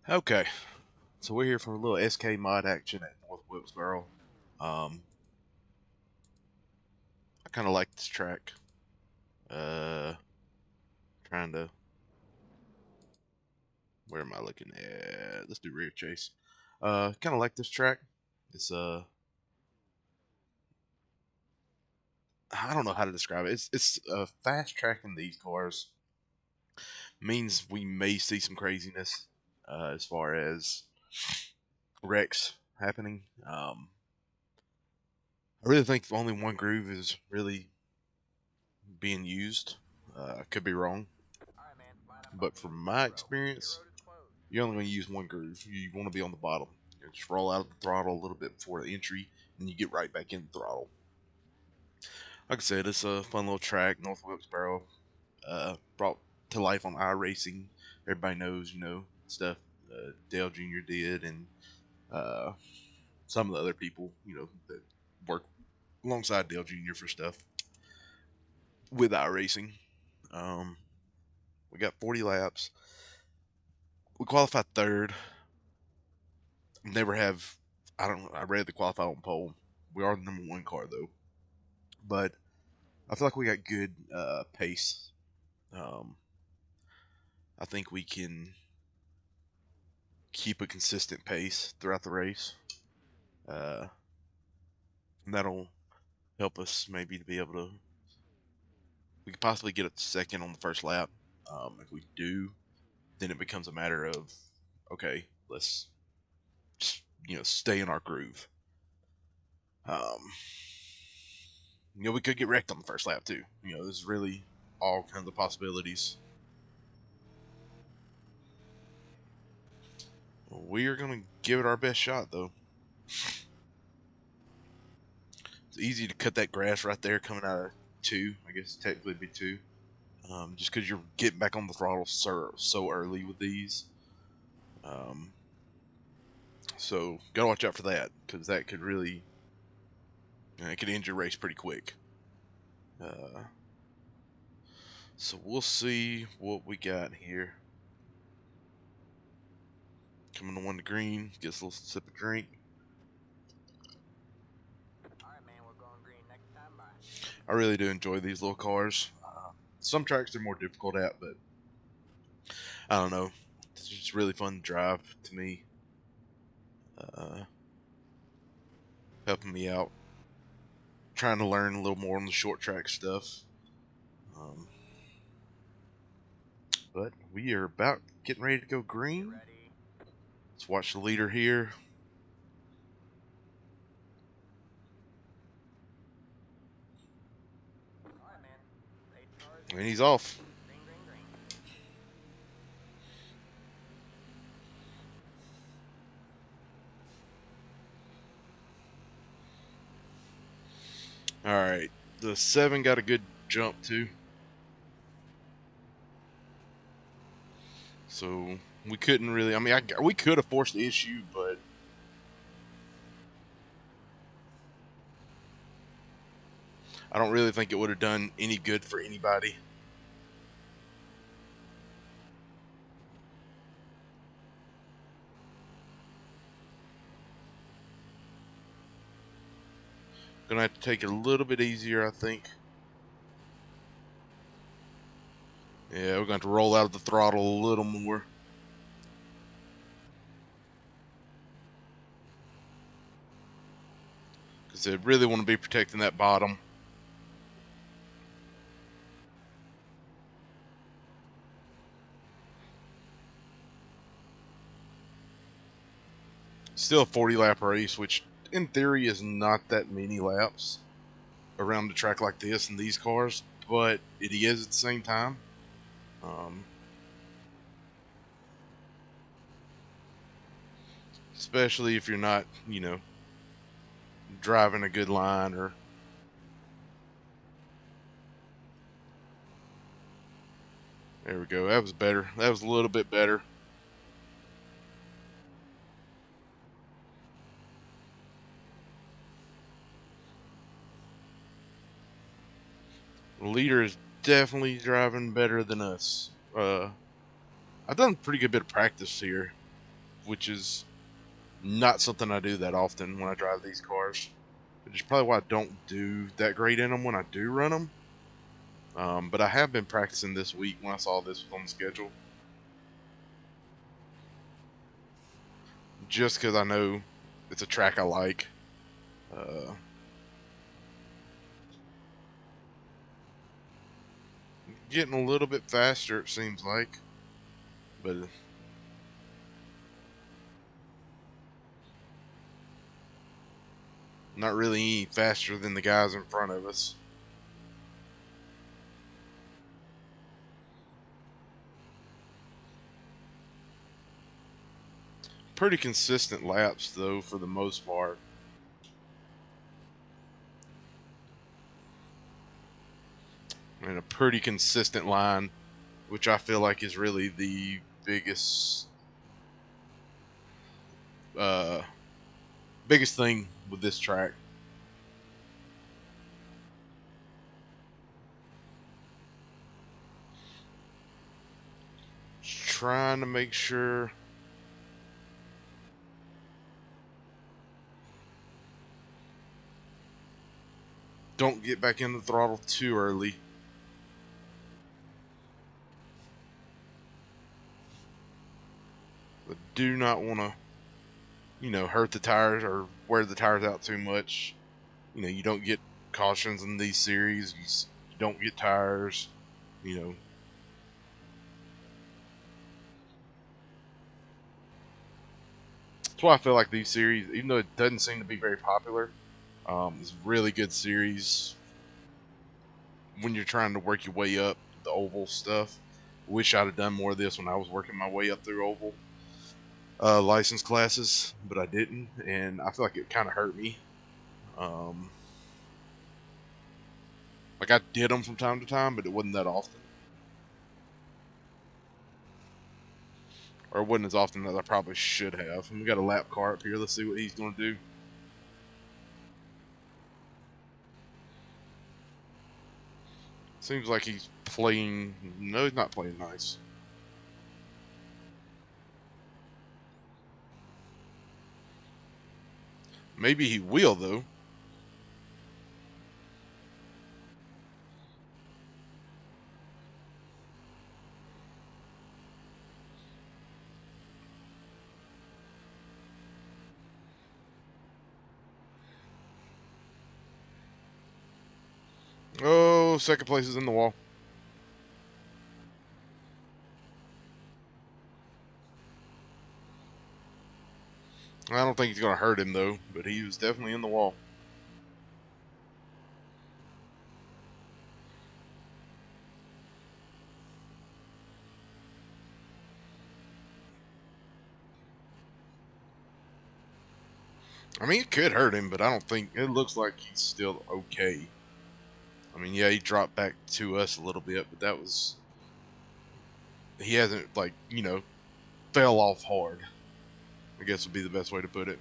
Okay, so we're here for a little SK mod action at North Wilkesboro. Um, I kind of like this track. Uh, Trying to, where am I looking at? Let's do rear chase. Kind of like this track. It's I don't know how to describe it. It's fast tracking these cars means we may see some craziness as far as wrecks happening. I really think only one groove is really being used. I could be wrong, but from my experience, you're only going to use one groove. You want to be on the bottom. You just roll out of the throttle a little bit before the entry, and you get right back in the throttle. Like I said, it's a fun little track. North Wilkesboro brought to life on iRacing. Everybody knows, stuff Dale Jr. did, and uh, some of the other people, that work alongside Dale Jr. for stuff with iRacing. Um, we got 40 laps. We qualified third. Never have. I don't know. I rarely qualify on pole. We are the number one car though, but I feel like we got good pace. Um, I think we can keep a consistent pace throughout the race. Uh, and that'll help us maybe to be able to. We could possibly get a second on the first lap. If we do, then it becomes a matter of okay, let's just, stay in our groove. Um, we could get wrecked on the first lap too. There's really all kinds of possibilities. We are going to give it our best shot, though. It's easy to cut that grass right there coming out of two. I guess technically it'd be two. Just because you're getting back on the throttle so early with these. Um, so, gotta watch out for that, because that could really, it could end your race pretty quick. Uh, so, we'll see what we got here. Coming to one to green, gets a little sip of drink. I really do enjoy these little cars. Some tracks they're more difficult at, but I don't know. It's just really fun to drive to me. Uh, Helping me out. Trying to learn a little more on the short track stuff. Um, but we are about getting ready to go green. Let's watch the leader here. And he's off. Alright. The 7 got a good jump too. So we couldn't really. I mean, we could have forced the issue, but I don't really think it would have done any good for anybody. Gonna have to take it a little bit easier, I think. Yeah, we're going to roll out of the throttle a little more. Because they really want to be protecting that bottom. Still a 40 lap race, which in theory is not that many laps around a track like this in these cars, but it is at the same time. Um, Especially if you're not, driving a good line or. There we go. That was better. That was a little bit better. The leader is definitely driving better than us. I've done a pretty good bit of practice here. which is not something I do that often when I drive these cars. Which is probably why I don't do that great in them when I do run them. But I have been practicing this week when I saw this was on the schedule. Just because I know it's a track I like. Getting a little bit faster, it seems like. But not really any faster than the guys in front of us. Pretty consistent laps, though, for the most part. And a pretty consistent line, which I feel like is really the biggest biggest thing with this track. Just trying to make sure don't get back in the throttle too early. But do not want to, hurt the tires or wear the tires out too much. You don't get cautions in these series. You don't get tires. That's why I feel like these series, even though it doesn't seem to be very popular, it's a really good series when you're trying to work your way up the oval stuff. Wish I'd have done more of this when I was working my way up through oval license classes, but I didn't, and I feel like it kind of hurt me. Like I did them from time to time, but it wasn't that often, or it wasn't as often as I probably should have. And we got a lap car up here. Let's see what he's going to do. Seems like he's playing. No, he's not playing nice. Maybe he will, though. Oh, second place is in the wall. I don't think he's going to hurt him, though, but he was definitely in the wall. I mean, it could hurt him, but I don't think it looks like he's still okay. I mean, yeah, he dropped back to us a little bit, but that was he hasn't fell off hard. I guess would be the best way to put it.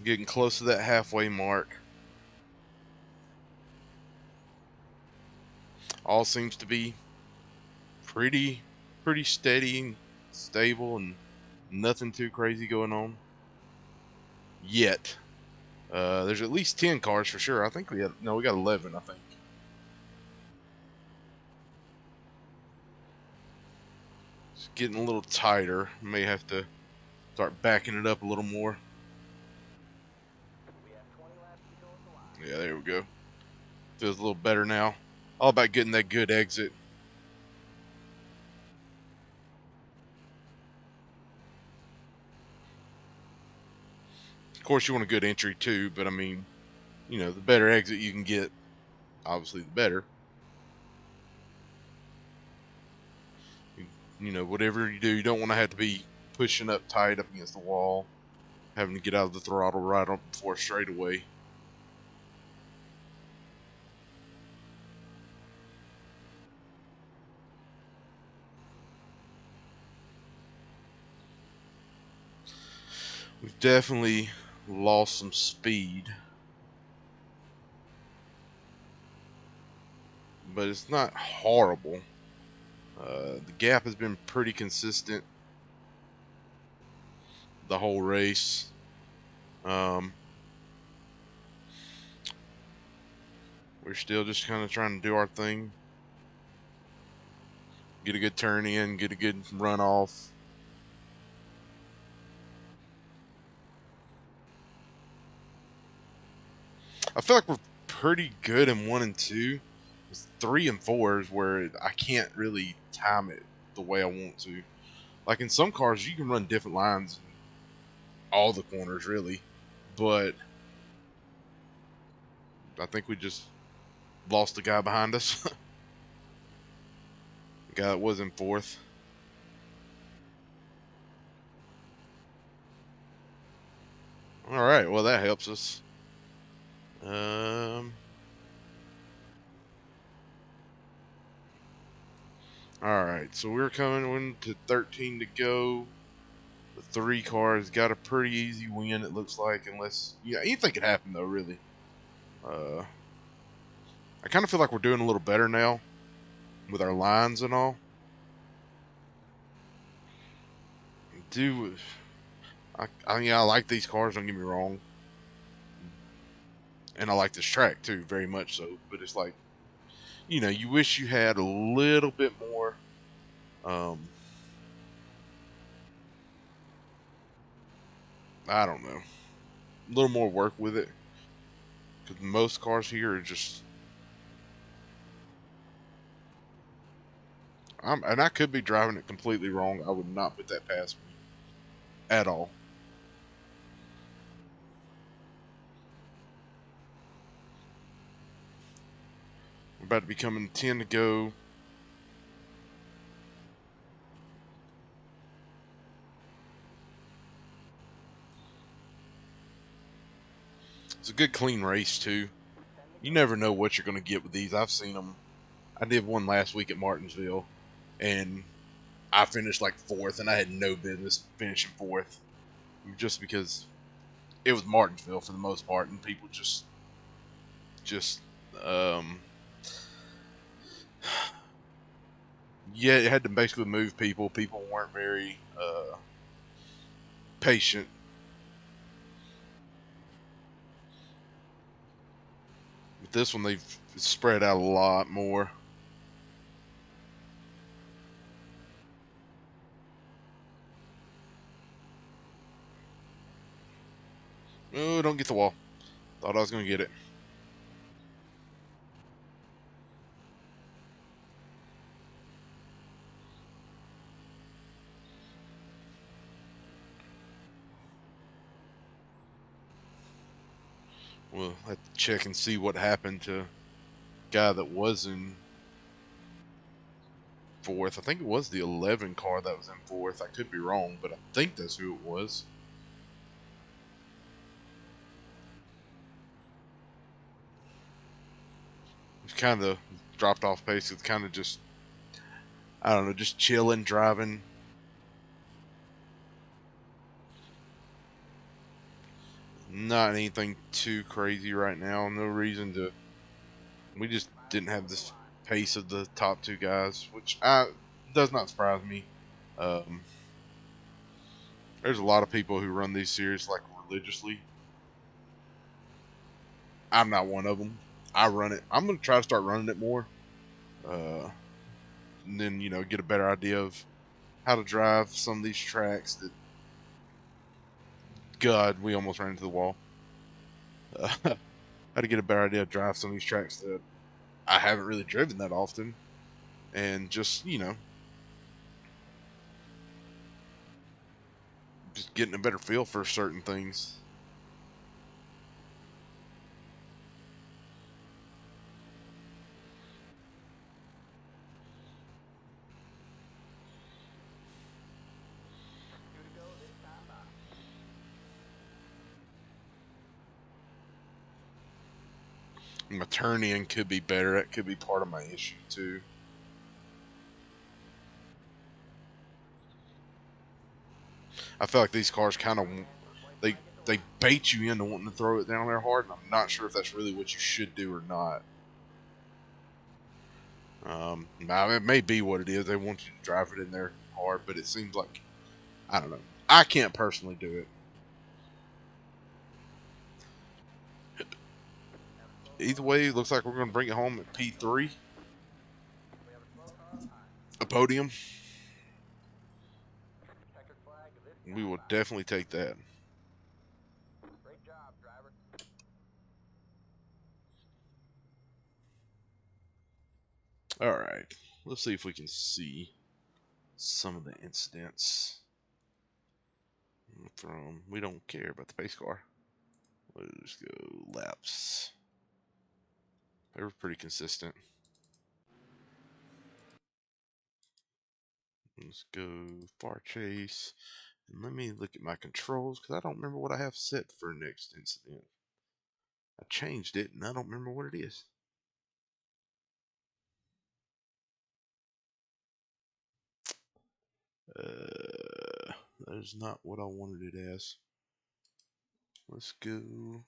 Getting close to that halfway mark. All seems to be pretty steady and stable, and nothing too crazy going on yet. There's at least 10 cars for sure. I think we got 11, I think. It's getting a little tighter. May have to start backing it up a little more. Yeah, there we go. Feels a little better now. All about getting that good exit. Of course, you want a good entry too, but I mean, the better exit you can get, obviously the better. Whatever you do, you don't want to have to be pushing up tight up against the wall, having to get out of the throttle right up before straightaway. We've definitely lost some speed, but it's not horrible. The gap has been pretty consistent the whole race. Um, we're still just kind of trying to do our thing, get a good turn in, get a good run off. I feel like we're pretty good in 1 and 2. It's 3 and 4 is where I can't really time it the way I want to. Like in some cars, you can run different lines in all the corners, really. But I think we just lost the guy behind us. The guy that was in fourth. All right, well that helps us. All right, so we're coming into 13 to go. The 3 cars got a pretty easy win, it looks like, unless anything could happen though, really. Uh, I kind of feel like we're doing a little better now with our lines and all. Do I like these cars, don't get me wrong, and I like this track too, very much so. But it's like, you wish you had a little bit more. Um, I don't know, a little more work with it, because most cars here are just. And I could be driving it completely wrong. I would not put that past me at all. We're about to be coming 10 to go. It's a good clean race too. You never know what you're going to get with these. I've seen them. I did one last week at Martinsville, and I finished like fourth, and I had no business finishing fourth, just because it was Martinsville for the most part, and people just, um, yeah, it had to basically move people. People weren't very patient. With this one, they've spread out a lot more. Oh, don't get the wall. Thought I was going to get it. We'll have to check and see what happened to guy that was in fourth. I think it was the 11 car that was in fourth. I could be wrong, but I think that's who it was. It's kind of dropped off pace. It's kind of just, I don't know, just chilling, driving. Not anything too crazy right now. No reason to. We just didn't have this pace of the top 2 guys, which does not surprise me. Um, there's a lot of people who run these series like religiously. I'm not one of them. I run it. I'm gonna try to start running it more, uh, and then get a better idea of how to drive some of these tracks. That God, we almost ran into the wall. How to get a better idea of drive some of these tracks that I haven't really driven that often, and just getting a better feel for certain things. My turn in could be better. That could be part of my issue too. I feel like these cars kind of They bait you into wanting to throw it down there hard, and I'm not sure if that's really what you should do or not. Now it may be what it is. They want you to drive it in there hard, but it seems like, I don't know. I can't personally do it. Either way, it looks like we're going to bring it home at P3, a podium. We will definitely take that. All right, let's see if we can see some of the incidents from. We don't care about the pace car. Let's go laps. They were pretty consistent. Let's go far chase. And let me look at my controls because I don't remember what I have set for next incident. I changed it and I don't remember what it is. That is not what I wanted it as. Let's go.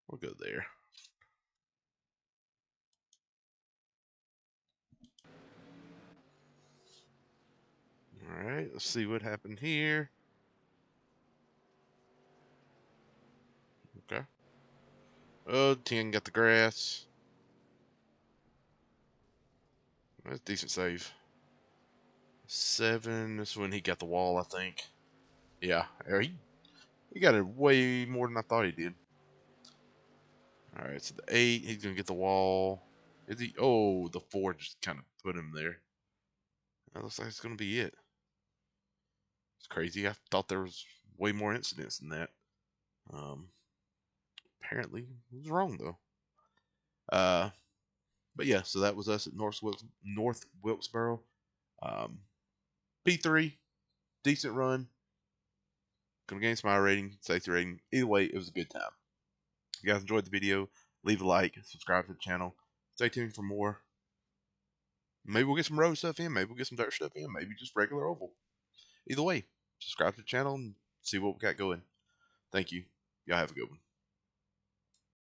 We'll go there. All right, let's see what happened here. Okay. Oh, 10 got the grass. That's a decent save. 7, this is when he got the wall, I think. Yeah, he got it way more than I thought he did. All right, so the 8, he's going to get the wall. Is he? Oh, the 4 just kind of put him there. That looks like it's going to be it. It's crazy. I thought there was way more incidents than that. Um, Apparently, I was wrong, though. But yeah, so that was us at North Wilkesboro. P3, decent run. Gonna gain some rating, safety rating. Either way, it was a good time. If you guys enjoyed the video, leave a like, subscribe to the channel. Stay tuned for more. Maybe we'll get some road stuff in, maybe we'll get some dirt stuff in, maybe just regular oval. Either way, subscribe to the channel and see what we got going. Thank you. Y'all have a good one.